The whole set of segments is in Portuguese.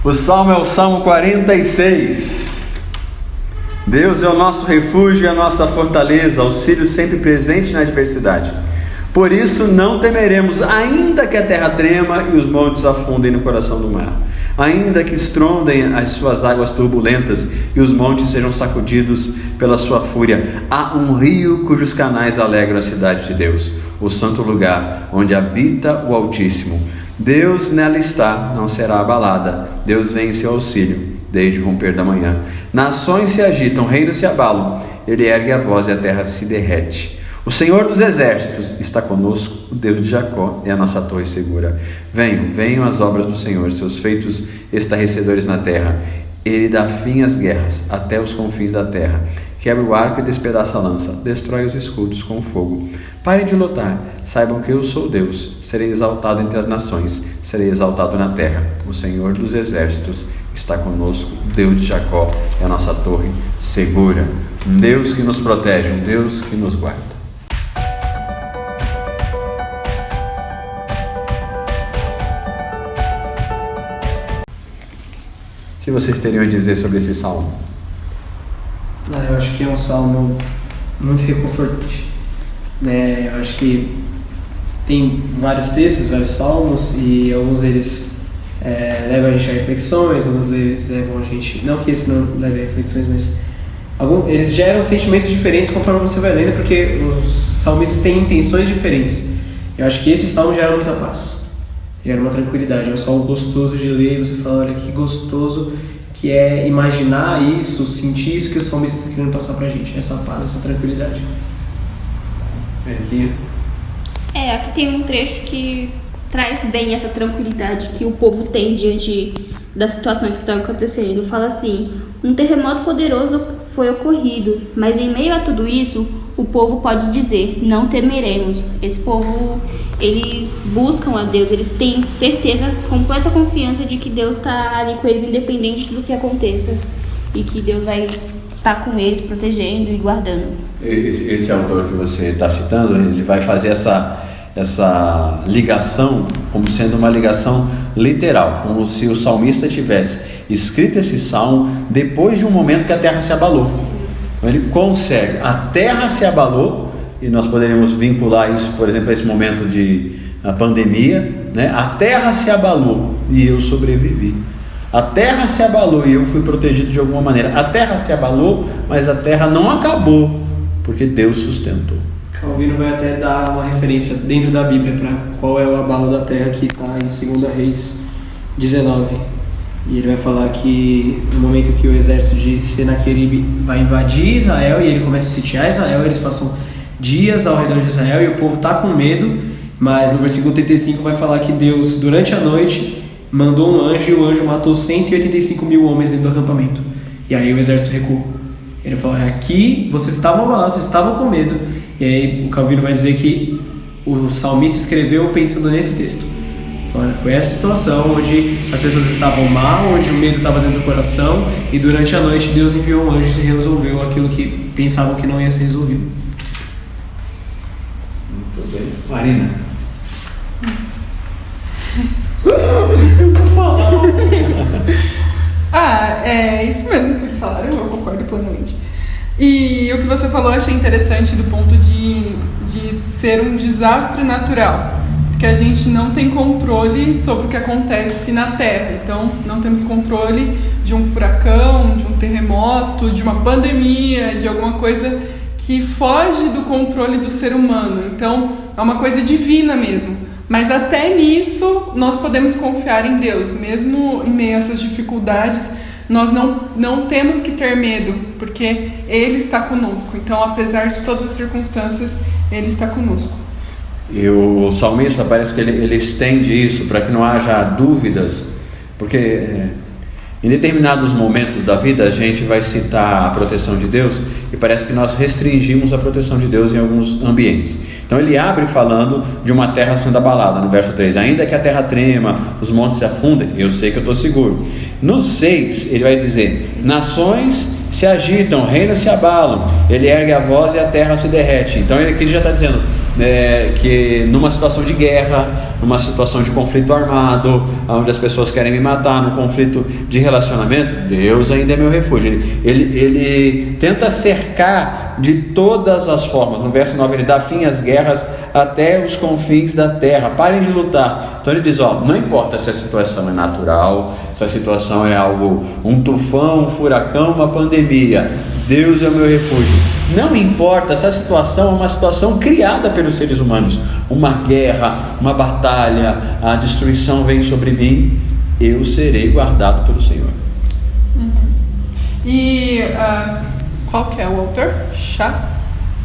O salmo é o Salmo 46. Deus é o nosso refúgio e a nossa fortaleza, auxílio sempre presente na adversidade. Por isso não temeremos, ainda que a terra trema e os montes afundem no coração do mar, ainda que estrondem as suas águas turbulentas e os montes sejam sacudidos pela sua fúria. Há um rio cujos canais alegram a cidade de Deus, o santo lugar onde habita o Altíssimo. Deus nela está, não será abalada. Deus vem em seu auxílio desde o romper da manhã. Nações se agitam, reinos se abalam. Ele ergue a voz e a terra se derrete. O Senhor dos exércitos está conosco, o Deus de Jacó é a nossa torre segura. Venham as obras do Senhor, seus feitos estarrecedores na terra. Ele dá fim às guerras, até os confins da terra. Quebra o arco e despedaça a lança, destrói os escudos com fogo. Parem de lutar, saibam que eu sou Deus. Serei exaltado entre as nações, serei exaltado na terra. O Senhor dos exércitos está conosco, o Deus de Jacó é a nossa torre segura. Um Deus que nos protege, um Deus que nos guarda. O que vocês teriam a dizer sobre esse salmo? Eu acho que é um salmo muito reconfortante, né? Eu acho que tem vários textos, vários salmos, e alguns deles levam a gente a reflexões, alguns deles levam a gente... Não que esse não leve a reflexões, mas eles geram sentimentos diferentes conforme você vai lendo, porque os salmistas têm intenções diferentes. Eu acho que esse salmo gera muita paz, gera uma tranquilidade. É um salmo gostoso de ler, você fala, olha que gostoso que é imaginar isso, sentir isso que o salmista está querendo passar pra gente, essa paz, essa tranquilidade. Aqui tem um trecho que traz bem essa tranquilidade que o povo tem diante das situações que estão acontecendo. Fala assim: um terremoto poderoso foi ocorrido, mas em meio a tudo isso, o povo pode dizer, não temeremos. Esse povo, eles buscam a Deus, eles têm certeza, completa confiança de que Deus está ali com eles, independente do que aconteça, e que Deus vai estar com eles, protegendo e guardando. Esse autor que você está citando, ele vai fazer essa ligação como sendo uma ligação literal, como se o salmista tivesse escrito esse salmo depois de um momento que a terra se abalou. Então ele consegue, a terra se abalou, e nós poderíamos vincular isso, por exemplo, a esse momento de pandemia, né? A terra se abalou e eu sobrevivi. A terra se abalou e eu fui protegido de alguma maneira. A terra se abalou, mas a terra não acabou, porque Deus sustentou. Calvino vai até dar uma referência dentro da Bíblia para qual é o abalo da terra, que está em 2 Reis 19. E ele vai falar que no momento que o exército de Senaqueribe vai invadir Israel e ele começa a sitiar Israel, eles passam dias ao redor de Israel e o povo está com medo, mas no versículo 35 vai falar que Deus, durante a noite, mandou um anjo e o anjo matou 185 mil homens dentro do acampamento. E aí o exército recuou. Ele falou, aqui vocês estavam abalados, vocês estavam com medo. E aí o Calvino vai dizer que o salmista escreveu pensando nesse texto. Foi essa situação onde as pessoas estavam mal, onde o medo estava dentro do coração, e durante a noite Deus enviou um anjo e resolveu aquilo que pensavam que não ia ser resolvido. Muito bem. Marina. É isso mesmo que eles falaram, eu concordo plenamente. E o que você falou eu achei interessante do ponto de ser um desastre natural, porque a gente não tem controle sobre o que acontece na Terra. Então não temos controle de um furacão, de um terremoto, de uma pandemia, de alguma coisa que foge do controle do ser humano. Então é uma coisa divina mesmo. Mas até nisso nós podemos confiar em Deus, mesmo em meio a essas dificuldades. Nós não temos que ter medo, porque Ele está conosco. Então, apesar de todas as circunstâncias, Ele está conosco. E o salmista parece que ele estende isso para que não haja dúvidas, porque em determinados momentos da vida a gente vai citar a proteção de Deus e parece que nós restringimos a proteção de Deus em alguns ambientes. Então ele abre falando de uma terra sendo abalada, no verso 3, ainda que a terra trema, os montes se afundem, eu sei que eu estou seguro. No 6 ele vai dizer, nações se agitam, reinos se abalam, ele ergue a voz e a terra se derrete. Então ele aqui já está dizendo, que numa situação de guerra, numa situação de conflito armado, onde as pessoas querem me matar, num conflito de relacionamento, Deus ainda é meu refúgio. Ele tenta cercar de todas as formas. No verso 9 ele dá fim às guerras até os confins da terra. Parem de lutar. Então ele diz, não importa se a situação é natural, se a situação é algo, um tufão, um furacão, uma pandemia, Deus é o meu refúgio. Não importa se a situação é uma situação criada pelos seres humanos, uma guerra, uma batalha, a destruição vem sobre mim, eu serei guardado pelo Senhor. E qual que é o autor?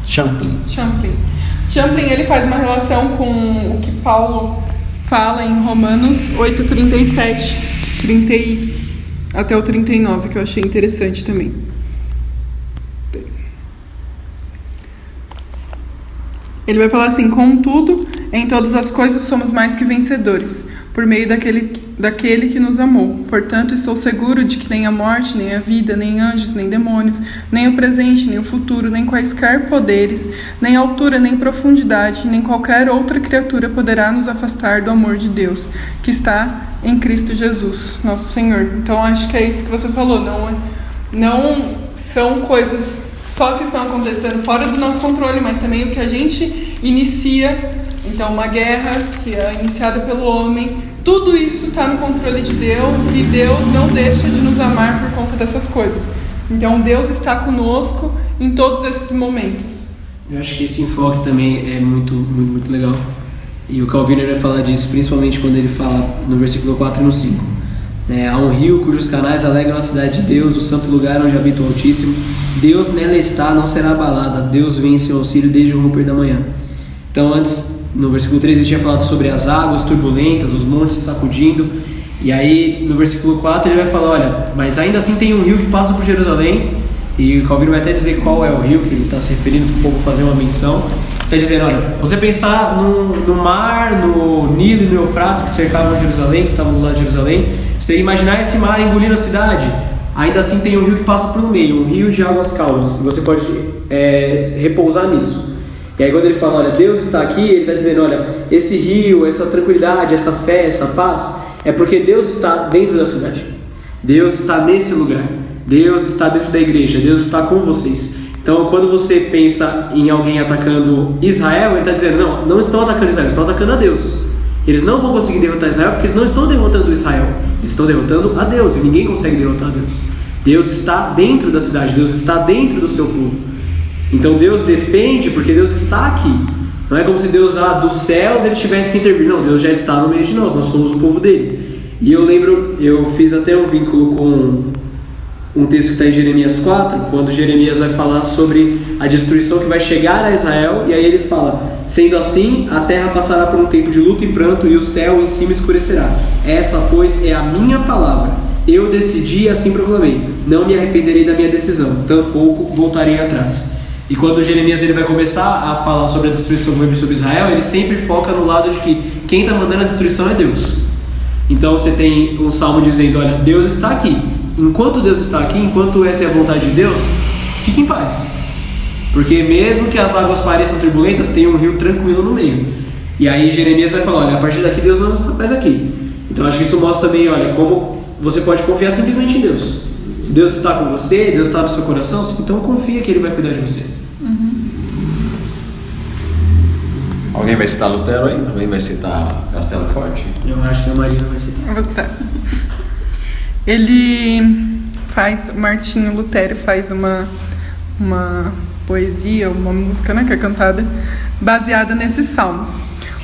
Champlin. Champlin, ele faz uma relação com o que Paulo fala em Romanos 8:37 até o 39, que eu achei interessante também. Ele vai falar assim: contudo, em todas as coisas somos mais que vencedores, por meio daquele que nos amou. Portanto, estou seguro de que nem a morte, nem a vida, nem anjos, nem demônios, nem o presente, nem o futuro, nem quaisquer poderes, nem altura, nem profundidade, nem qualquer outra criatura poderá nos afastar do amor de Deus, que está em Cristo Jesus, nosso Senhor. Então, acho que é isso que você falou. Não são coisas só que estão acontecendo fora do nosso controle, mas também o que a gente inicia. Então, uma guerra que é iniciada pelo homem, tudo isso está no controle de Deus, e Deus não deixa de nos amar por conta dessas coisas. Então, Deus está conosco em todos esses momentos. Eu acho que esse enfoque também é muito, muito, muito legal. E o Calvino vai falar disso, principalmente quando ele fala no versículo 4 e no 5. Há um rio cujos canais alegram a cidade de Deus, o santo lugar onde habita o Altíssimo. Deus nela está, não será abalada. Deus vem em seu auxílio desde o romper da manhã. Então, antes, no versículo 3, ele tinha falado sobre as águas turbulentas, os montes se sacudindo. E aí, no versículo 4, ele vai falar, olha, mas ainda assim tem um rio que passa por Jerusalém. E o Calvino vai até dizer qual é o rio, que ele está se referindo para o povo fazer uma menção. Está dizendo, olha, se você pensar no mar, no Nilo e no Eufrates que cercavam Jerusalém, que estavam do lado de Jerusalém, você imaginar esse mar engolindo a cidade, ainda assim tem um rio que passa por no meio, um rio de águas calmas, e você pode repousar nisso. E aí quando ele fala, olha, Deus está aqui, ele está dizendo, olha, esse rio, essa tranquilidade, essa fé, essa paz, é porque Deus está dentro da cidade. Deus está nesse lugar. Deus está dentro da igreja. Deus está com vocês. Então, quando você pensa em alguém atacando Israel, ele está dizendo, não estão atacando Israel, estão atacando a Deus. Eles não vão conseguir derrotar Israel porque eles não estão derrotando Israel. Eles estão derrotando a Deus, e ninguém consegue derrotar a Deus. Deus está dentro da cidade, Deus está dentro do seu povo. Então Deus defende porque Deus está aqui. Não é como se Deus dos céus ele tivesse que intervir. Não, Deus já está no meio de nós somos o povo dele. E eu lembro, eu fiz até um vínculo com um texto que está em Jeremias 4, quando Jeremias vai falar sobre a destruição que vai chegar a Israel, e aí ele fala, sendo assim, a terra passará por um tempo de luto e pranto, e o céu em cima escurecerá. Essa, pois, é a minha palavra. Eu decidi e assim proclamei. Não me arrependerei da minha decisão, tampouco voltarei atrás. E quando Jeremias ele vai começar a falar sobre a destruição que vai vir sobre Israel, ele sempre foca no lado de que quem está mandando a destruição é Deus. Então você tem um salmo dizendo, olha, Deus está aqui. Enquanto Deus está aqui, enquanto essa é a vontade de Deus, fique em paz. Porque mesmo que as águas pareçam turbulentas, tem um rio tranquilo no meio. E aí Jeremias vai falar, olha, a partir daqui Deus não está mais aqui. Então acho que isso mostra também, olha, como você pode confiar simplesmente em Deus. Se Deus está com você, Deus está no seu coração, então confia que Ele vai cuidar de você. Alguém vai citar Lutero aí? Alguém vai citar Castelo Forte? Eu acho que a Marina vai citar. Eu vou citar. Martinho Lutero faz uma poesia, uma música, né, que é cantada, baseada nesses salmos.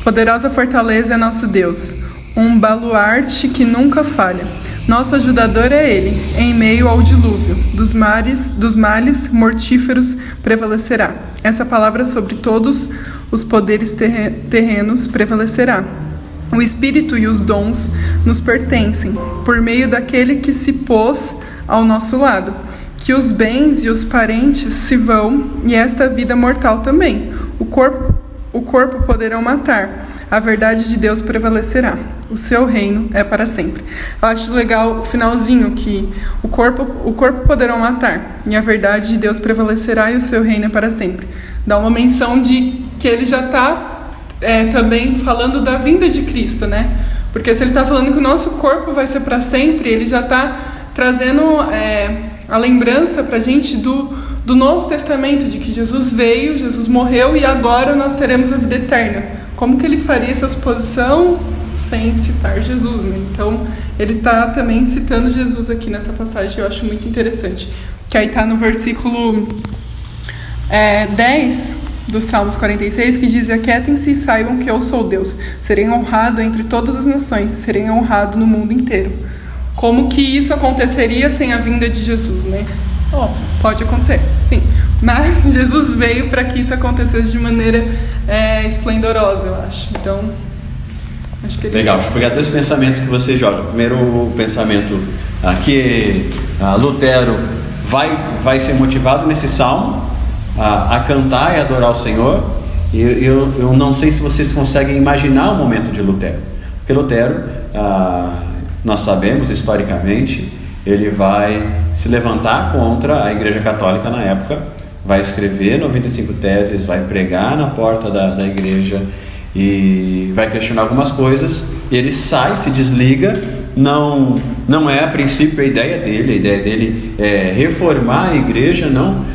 Poderosa fortaleza é nosso Deus, um baluarte que nunca falha. Nosso ajudador é Ele, em meio ao dilúvio. Dos males mortíferos prevalecerá. Essa palavra sobre todos os poderes terrenos prevalecerá. O Espírito e os dons nos pertencem, por meio daquele que se pôs ao nosso lado. Que os bens e os parentes se vão, e esta vida mortal também. O corpo poderão matar, a verdade de Deus prevalecerá. O seu reino é para sempre. Eu acho legal o finalzinho, que o corpo poderão matar, e a verdade de Deus prevalecerá, e o seu reino é para sempre. Dá uma menção de que ele já está também falando da vinda de Cristo, né? Porque se ele está falando que o nosso corpo vai ser para sempre, ele já está trazendo a lembrança para a gente do Novo Testamento, de que Jesus veio, Jesus morreu e agora nós teremos a vida eterna. Como que ele faria essa suposição sem citar Jesus, né? Então, ele está também citando Jesus aqui nessa passagem, eu acho muito interessante. Que aí está no versículo 10 do Salmos 46, que diz: aquietem-se e saibam que eu sou Deus. Serei honrado entre todas as nações, serei honrado no mundo inteiro. Como que isso aconteceria sem a vinda de Jesus, né? Pode acontecer, sim. Mas Jesus veio para que isso acontecesse de maneira esplendorosa, eu acho. Então, acho que legal, deixa eu pegar dois pensamentos que você joga. Primeiro, o pensamento que Lutero vai ser motivado nesse salmo a cantar e adorar o Senhor. E eu não sei se vocês conseguem imaginar o momento de Lutero, porque Lutero, nós sabemos historicamente, ele vai se levantar contra a Igreja Católica na época, vai escrever 95 teses, vai pregar na porta da igreja e vai questionar algumas coisas. E ele sai, se desliga. Não é a princípio a ideia dele é reformar a igreja, não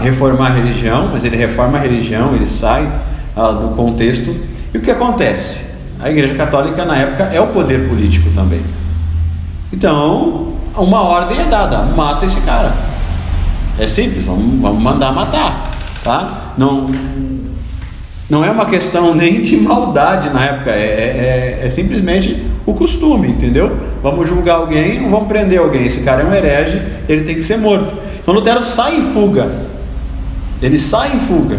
reformar a religião, mas ele reforma a religião, ele sai do contexto. E o que acontece? A Igreja Católica na época é o poder político também. Então, uma ordem é dada: mata esse cara. É simples, vamos mandar matar, tá? Não é uma questão nem de maldade na época, é simplesmente o costume, entendeu? Vamos julgar alguém, não vamos prender alguém. Esse cara é um herege, ele tem que ser morto. Então Lutero sai em fuga. Ele sai em fuga,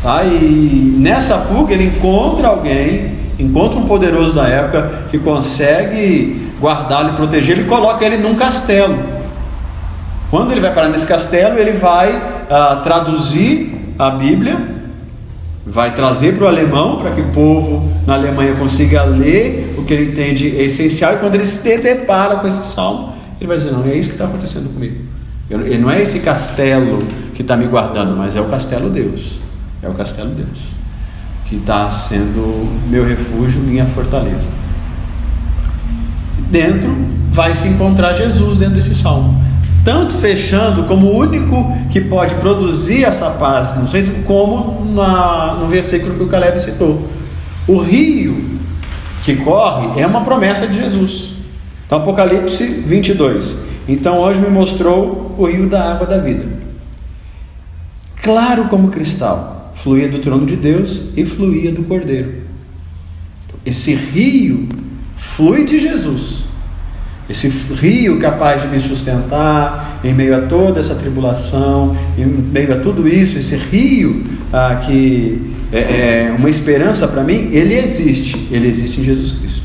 tá? E nessa fuga ele encontra alguém, encontra um poderoso da época que consegue guardá-lo e proteger. Ele coloca ele num castelo. Quando ele vai parar nesse castelo, ele vai traduzir a Bíblia, vai trazer para o alemão, para que o povo na Alemanha consiga ler o que ele entende é essencial. E quando ele se depara com esse salmo, ele vai dizer: não, é isso que está acontecendo comigo. Ele não é esse castelo que está me guardando, mas é o castelo Deus. É o castelo Deus que está sendo meu refúgio, minha fortaleza. Dentro vai se encontrar Jesus dentro desse salmo, tanto fechando como o único que pode produzir essa paz, não sei como no versículo que o Caleb citou. O rio que corre é uma promessa de Jesus. Então, Apocalipse 22: então o anjo me mostrou o rio da água da vida, claro como cristal, fluía do trono de Deus e fluía do Cordeiro. Esse rio flui de Jesus. Esse rio capaz de me sustentar em meio a toda essa tribulação, em meio a tudo isso, esse rio que é uma esperança para mim, ele existe em Jesus Cristo.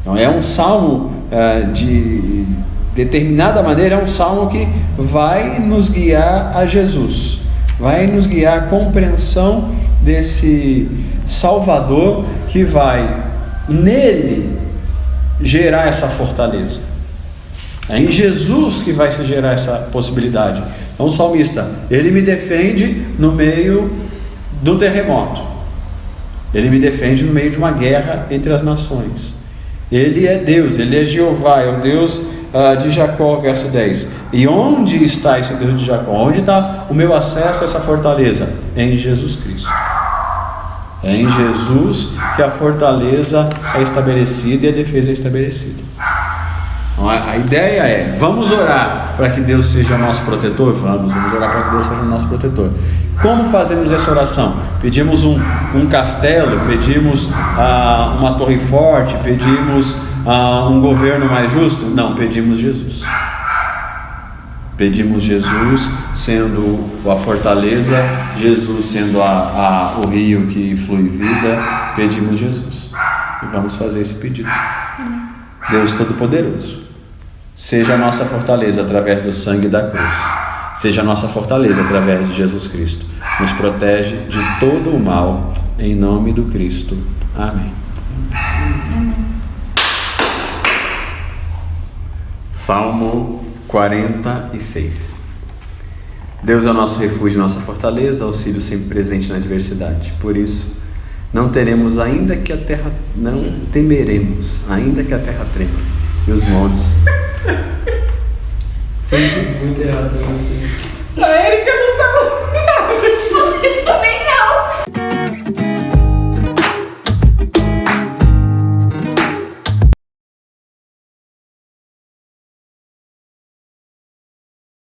Então é um salmo de determinada maneira, é um salmo que vai nos guiar a Jesus, vai nos guiar à compreensão desse Salvador que vai nele gerar essa fortaleza. É em Jesus que vai se gerar essa possibilidade. Então o salmista, ele me defende no meio do terremoto, ele me defende no meio de uma guerra entre as nações. Ele é Deus, ele é Jeová, é o Deus de Jacó, verso 10. E onde está esse Deus de Jacó? Onde está o meu acesso a essa fortaleza? É em Jesus Cristo. É em Jesus que a fortaleza é estabelecida e a defesa é estabelecida. Então, a ideia é: vamos orar para que Deus seja nosso protetor? Vamos orar para que Deus seja nosso protetor. Como fazemos essa oração? Pedimos um castelo, pedimos uma torre forte, pedimos um governo mais justo? Não, pedimos Jesus. Pedimos Jesus sendo a fortaleza, Jesus sendo o rio que flui vida. Pedimos Jesus e vamos fazer esse pedido. Deus Todo-Poderoso, seja a nossa fortaleza através do sangue da cruz, seja a nossa fortaleza através de Jesus Cristo. Nos protege de todo o mal, em nome do Cristo. Amém. Salmo 46. Deus é o nosso refúgio e nossa fortaleza, auxílio sempre presente na adversidade. Por isso, não temeremos, ainda que a terra trema e os montes. Muito errado pra você. A Erika não tá